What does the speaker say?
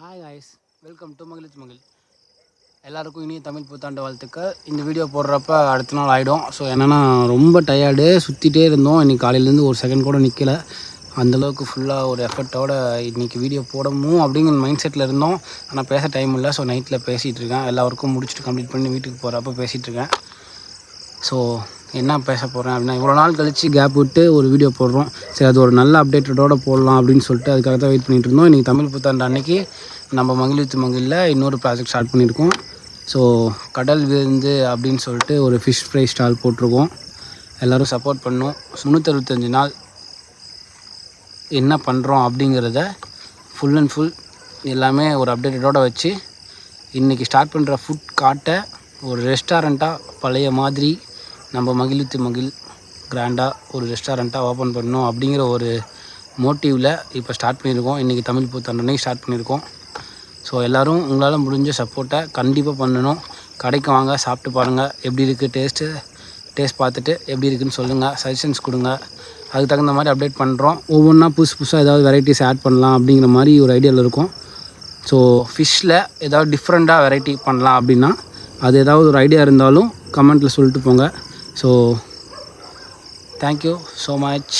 Hi guys, welcome to மகிழ்ச்சி மகிழ். எல்லாருக்கும் இனிய தமிழ் புத்தாண்டு வாழ்த்துக்கள். இந்த வீடியோ போடுறப்ப அடுத்த நாள் ஆகிடும். ஸோ என்னென்னா ரொம்ப டயர்டு, சுற்றிட்டே இருந்தோம். இன்றைக்கி காலையிலேருந்து ஒரு செகண்ட் கூட நிற்கலை. அந்தளவுக்கு ஃபுல்லாக ஒரு எஃபர்ட்டோடு இன்றைக்கி வீடியோ போடணும் அப்படிங்கிற மைண்ட் செட்டில் இருந்தோம். ஆனால் பேச டைம் இல்லை. ஸோ நைட்டில் பேசிகிட்டு இருக்கேன். எல்லா ஒர்க்கும் முடிச்சுட்டு கம்ப்ளீட் பண்ணி வீட்டுக்கு போகிறப்ப பேசிகிட்ருக்கேன். ஸோ என்ன பேச போகிறேன் அப்படின்னா, இவ்வளோ நாள் கழித்து கேப் விட்டு ஒரு வீடியோ போடுறோம். சரி, அது ஒரு நல்ல அப்டேட்டடோடு போடலாம் அப்படின்னு சொல்லிட்டு அதுக்காக தான் வெயிட் பண்ணிகிட்டு இருந்தோம். இன்றைக்கி தமிழ் புத்தாண்டு அன்றைக்கி நம்ம மகிழ்ச்சி மகிழில் இன்னொரு ப்ராஜெக்ட் ஸ்டார்ட் பண்ணியிருக்கோம். ஸோ கடல் விருந்து அப்படின்னு சொல்லிட்டு ஒரு ஃபிஷ் ஃப்ரை ஸ்டால் போட்டிருக்கோம். எல்லோரும் சப்போர்ட் பண்ணோம். 365 நாள் என்ன பண்ணுறோம் அப்படிங்கிறத ஃபுல் அண்ட் ஃபுல் எல்லாமே ஒரு அப்டேட்டடோடு வச்சு இன்றைக்கி ஸ்டார்ட் பண்ணுற ஃபுட் காட்டை ஒரு ரெஸ்டாரண்ட்டாக பழைய மாதிரி நம்ம மகிழ்ச்சி மகிழ் கிராண்டாக ஒரு ரெஸ்டாரண்ட்டாக ஓப்பன் பண்ணணும் அப்படிங்கிற ஒரு மோட்டிவில் இப்போ ஸ்டார்ட் பண்ணியிருக்கோம். இன்றைக்கி தமிழ் புத்தாண்டு அன்றைக்கி ஸ்டார்ட் பண்ணியிருக்கோம். ஸோ எல்லோரும் உங்களால் முடிஞ்ச சப்போர்ட்டை கண்டிப்பாக பண்ணணும். கடைக்கு வாங்க, சாப்பிட்டு பாருங்கள், எப்படி இருக்குது டேஸ்ட் பார்த்துட்டு எப்படி இருக்குதுன்னு சொல்லுங்கள், சஜஷன்ஸ் கொடுங்க. அதுக்கு தகுந்த மாதிரி அப்டேட் பண்ணுறோம். ஒவ்வொன்றா புதுசாக ஏதாவது வெரைட்டிஸ் ஆட் பண்ணலாம் அப்படிங்கிற மாதிரி ஒரு ஐடியாவில் இருக்கும். ஸோ ஃபிஷ்ஷில் ஏதாவது டிஃப்ரெண்ட்டாக வெரைட்டி பண்ணலாம் அப்படின்னா அது ஏதாவது ஒரு ஐடியா இருந்தாலும் கமெண்ட்டில் சொல்லிட்டு போங்க. So thank you so much.